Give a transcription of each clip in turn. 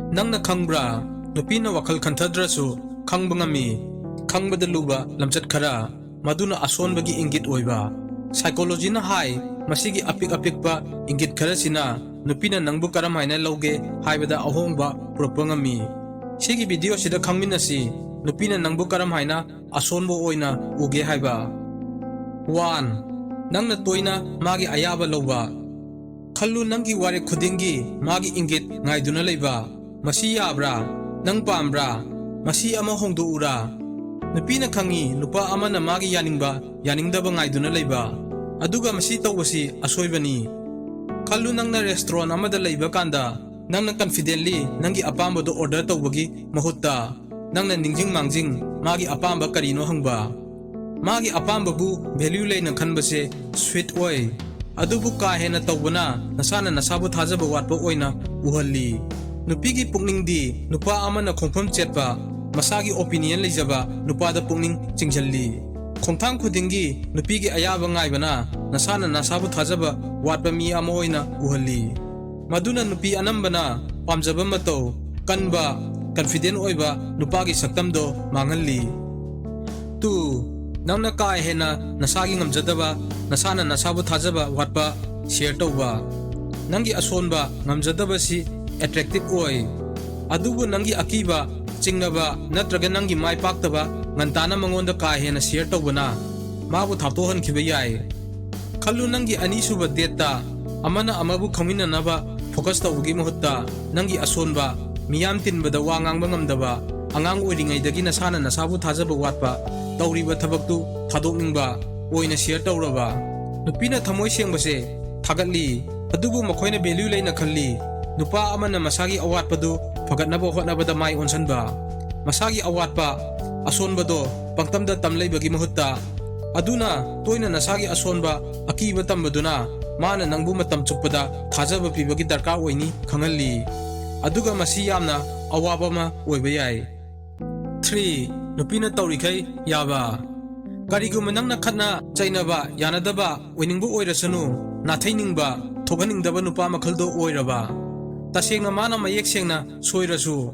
Nangna khangbra nupina wakhal khanthadраsu khangba ngami khangbada luba lamchat khara maduna asonbagi ingit oiba psychology na hai masigi apik apikpa ingit khara sina nupina nangbu karam haina loge haibada ahongba purpa ngami sigi video sida khangminasi nupina nangbu karam haina asonbo oina uge haiba 1 nangna toina magi ayaba loba khallu nangi ware khudingi magi ingit ngaiduna leiba masi yabra nang pambra masi ama hongdo ura nupina khangi nupa ama na magi yaningdaba ngaiduna leiba aduga masi tawbasi asoibani khallu nangna restaurant amada leiba kanda nangna confidently nangi apamba do order tawbagi mahutta nangna ningjing mangjing magi apamba karino hangba magi apamba bu value leina khanbase sweet oi adubu ka hena tawbana nasana nasabu thajaba watpa oina uhalli nupigi pukning di nupa amana khongpham chetpa masagi opinion leijaba nupada pukning chingjalli khongthang khudingi nupigi ayaba ngaibana nasana nasabu thajaba watpa mi ama oina uhalli maduna nupi anambana pamjaba mato kanba confident oiba nupagi saktamdo manghalli 2 nangna ka hena nasagi ngamjadaba nasana nasabu thajaba watpa share tawba nangi asonba ngamjadaba si attractive oi adubu nangi akiba chingnaba natraga nangi mai paktaba ngantana mangonda ka hena share tawbana mabu thaptohan khiba yai khallu nangi ani suba data amana amabu khamina naba focus tawgi mahutta nangi asonba miyam tinbada wa ngang ngamdaba angang oiringaidagi nasana nasabu thajaba watpa tawriba thabaktu thadokningba oina share tawraba nupina thamoi sengbase thagatli adubu makhoina value leina khalli nupa amana masagi awatpadu phagatnaba hotnabada mai onsanba masagi awatpa asonbado pangtamda tamleibagi mahutta aduna toina nasagi asonba akiba tambaduna mana nangbu matam chukpada thajaba pibagi darkar oini khangalli aduga masi yamna awaba ma oiba yai 3 nupina tawrikai yaba kariguma nangna khatna chainaba yanadaba oiningbu oirasanu nathaininba thoganingdaba nupa makhaldo oiraba tasengna mana mayek sengna soirasu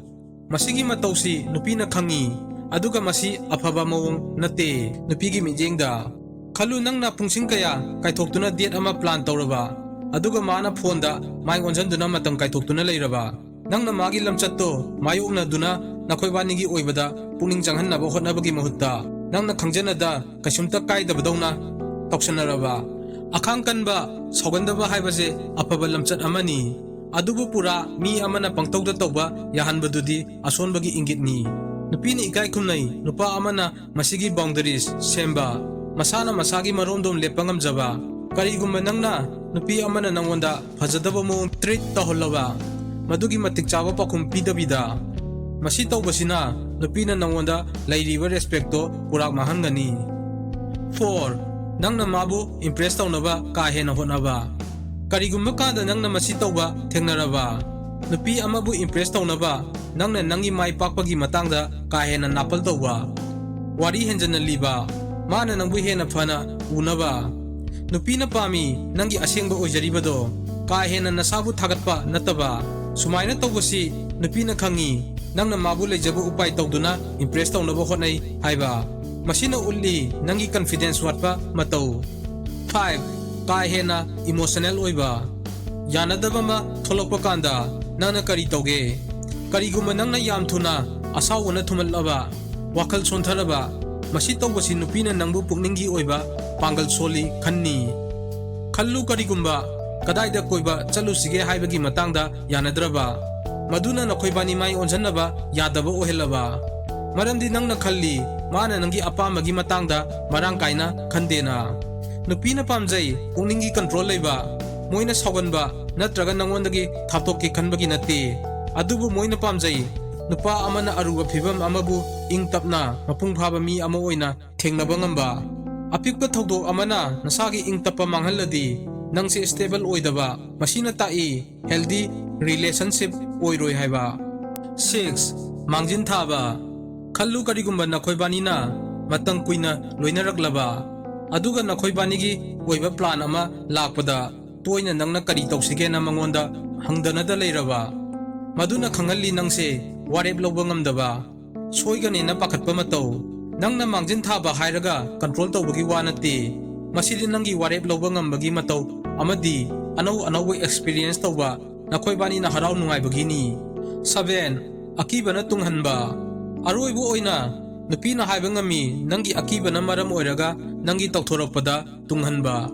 masigi matausi nupina khangi aduga masi afaba mawong nate nupigi mijengda khalu nangna pungsing kaya kaithoktuna date ama plan tawraba aduga mana phone da mai onjanduna matam kaithoktuna leiraba nangna magi lamchatto mayokna duna nakhoibanigi oibada puning janghannaba hotnabagi mahutta nangna khangjanada kasumta kaidabadawna toksanaraba akhang kanba sogandaba haibase afaba lamchat amani adubu pura mi amana pangtawda tawba yahanbadudi asonbagi ingitni nupini ikai khumnai nupa amana masigi boundaries semba masana masagi maromdom lepangamjaba karigumba nangna nupi amana nangonda phajadaba mo treat tahollaba madugi matik chawa pakhum pidabida masi tawbasina nupina nangonda lairiba respecto purak mahangani 4 nangna mabu impress tawnaba ka hena honaba karigumba kada nangna masi tawba thengnaraba nupi amabu impress tawnaba nangna nangi mai pakpagi matangda ka hena napal tawba wari henjana liba mana nangbu hena phana unaba nupina pami nangi asengba oijaribado ka hena nasabu thagatpa nataba sumaina tawbasi nupina khangi nangna mabu lejaba upai tawduna impress tawnaba hotnai haiba masina ulli nangi confidence watpa matau 5 ka hena emotional oiba yanadaba ma tholokpa kanda nangna kari tawge kariguma nangna yam thuna asawna thumallaba wakhal sontharaba masi tawbasi nupina nangbu pukningi oiba pangal soli khanni khallu karigumba kadaida koiba chalusige haibagi matangda yanadraba maduna nakhoibani mai onjannaba yadaba ohelaba maramdi nangna khalli mana nangi apamagi matangda marang kaina khandena nupina pamjai pukningi control leiba moina sauganba natraga nangondagi thaptokki khanbagi natte adubu moina pamjai nupa amana aruba phibam amabu ingtapna mapung phaba mi ama oina thengnaba ngamba apikpa thawdok amana nasagi ingtappa manghalladi nangse stable oidaba masina tai healthy relationship oiroi haiba 6 mangjin thaba khallu karigumba nakhoibani na matang kuina loinaraklaba aduga nakhoibanigi oiba plan ama lakpada toina nangna kari tawsige na mangonda hangdanada leiraba Maduna khangalli nangse warep lawba ngamdaba soigane na pakatpa matau nangna mangjin thaba hairaga control tawbagi wa nate masidi nangi warep lawba ngambagi matau amadi anau experience tawba nakhoi bani na harau nungai bagini 7 akibana tunghanba aroibu oina nupi na haiba ngami nangi akibana maram oiraga nangi tawthorakpada tunghanba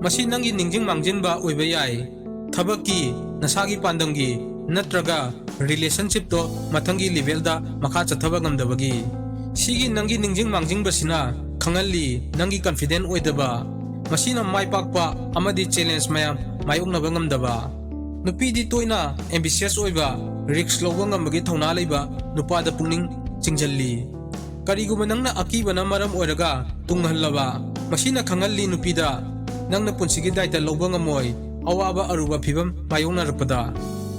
masi nangi ningjing mangjinba oiba yai thabaki nasagi pandangi natraga relationship to mathangi level da makha chathaba ngamdabagi sigi nangi ningjing mangjing basina khangalli nangi confident oidaba masina mai pakpa amadi challenge mayam mayoknaba ngamdaba nupi di toina ambitious oiba risk lawba ngambagi thawna leiba nupada pungning chingjalli kariguma nangna akibana maram oiraga tunghallaba masina khangalli nupida nangna punsigi daita lawba ngamoi awaba aruba phibam mayoknarpada